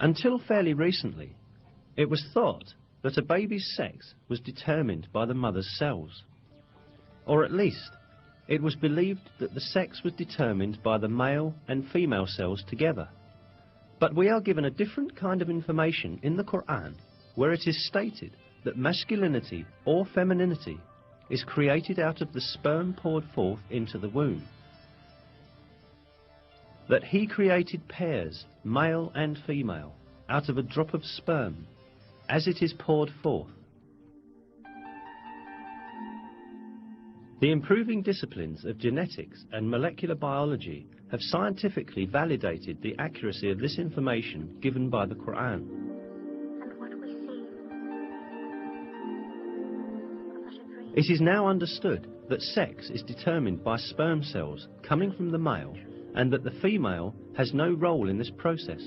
Until fairly recently, it was thought that a baby's sex was determined by the mother's cells. Or at least, it was believed that the sex was determined by the male and female cells together. But we are given a different kind of information in the Quran, where it is stated that masculinity or femininity is created out of the sperm poured forth into the womb. That he created pairs, male and female, out of a drop of sperm, as it is poured forth. The improving disciplines of genetics and molecular biology have scientifically validated the accuracy of this information given by the Quran. It is now understood that sex is determined by sperm cells coming from the male, and that the female has no role in this process.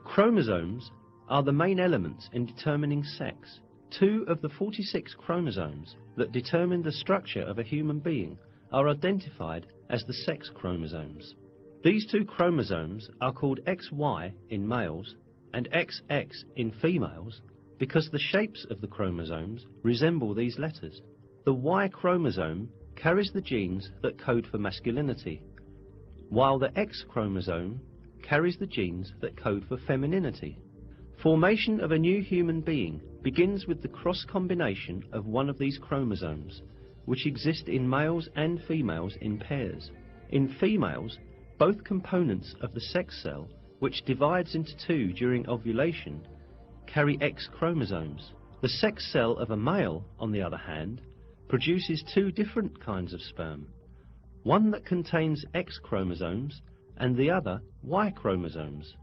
Chromosomes are the main elements in determining sex. 2 of the 46 chromosomes that determine the structure of a human being are identified as the sex chromosomes. These 2 chromosomes are called XY in males and XX in females because the shapes of the chromosomes resemble these letters. The Y chromosome carries the genes that code for masculinity, while the X chromosome carries the genes that code for femininity. Formation of a new human being begins with the cross combination of one of these chromosomes, which exist in males and females in pairs. In females, both components of the sex cell, which divides into 2 during ovulation, carry X chromosomes. The sex cell of a male, on the other hand, produces 2 different kinds of sperm, one that contains X chromosomes and the other Y chromosomes.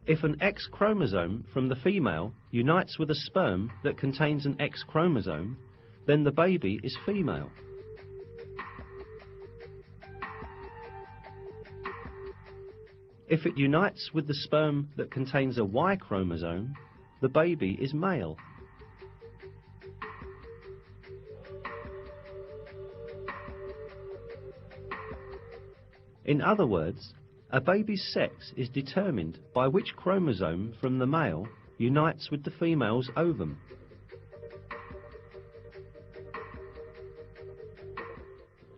If an X chromosome from the female unites with a sperm that contains an X chromosome, then the baby is female. If it unites with the sperm that contains a Y chromosome, the baby is male. In other words, a baby's sex is determined by which chromosome from the male unites with the female's ovum.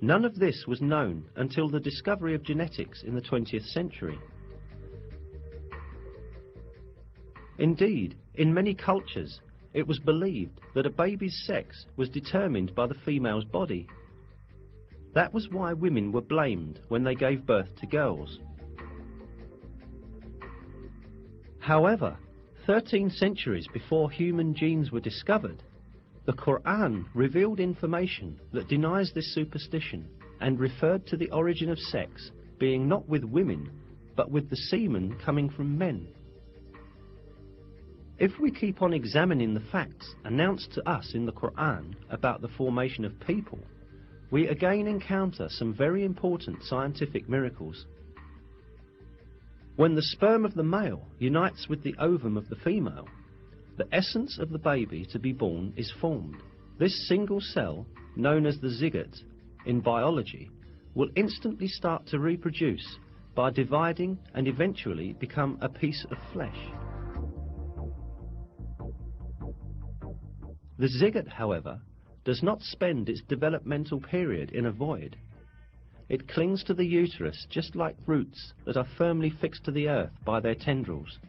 None of this was known until the discovery of genetics in the 20th century. Indeed, in many cultures, it was believed that a baby's sex was determined by the female's body. That was why women were blamed when they gave birth to girls. However, 13 centuries before human genes were discovered, the Quran revealed information that denies this superstition and referred to the origin of sex being not with women, but with the semen coming from men. If we keep on examining the facts announced to us in the Quran about the formation of people, we again encounter some very important scientific miracles. When the sperm of the male unites with the ovum of the female, the essence of the baby to be born is formed. This single cell, known as the zygote in biology, will instantly start to reproduce by dividing and eventually become a piece of flesh. The zygote, however, does not spend its developmental period in a void. It clings to the uterus just like roots that are firmly fixed to the earth by their tendrils.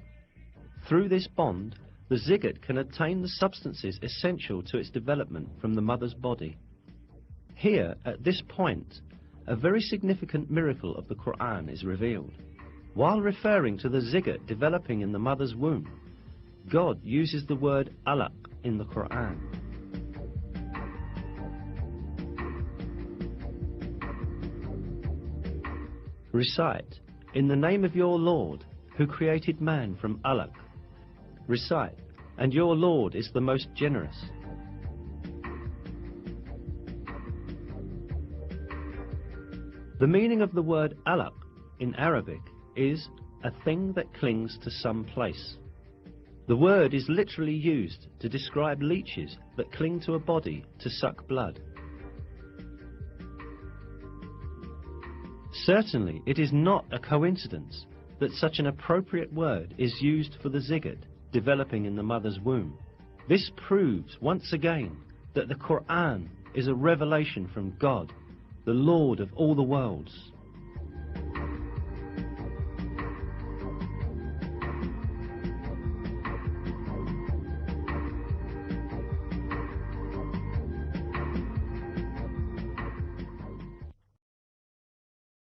Through this bond, the zygote can obtain the substances essential to its development from the mother's body. Here, at this point, a very significant miracle of the Quran is revealed. While referring to the zygote developing in the mother's womb, God uses the word alaq in the Quran. Recite, "In the name of your Lord, who created man from alaq." Recite, "And your Lord is the most generous." The meaning of the word alaq in Arabic is a thing that clings to some place. The word is literally used to describe leeches that cling to a body to suck blood. Certainly, it is not a coincidence that such an appropriate word is used for the zygote developing in the mother's womb. This proves once again that the Quran is a revelation from God, the Lord of all the worlds.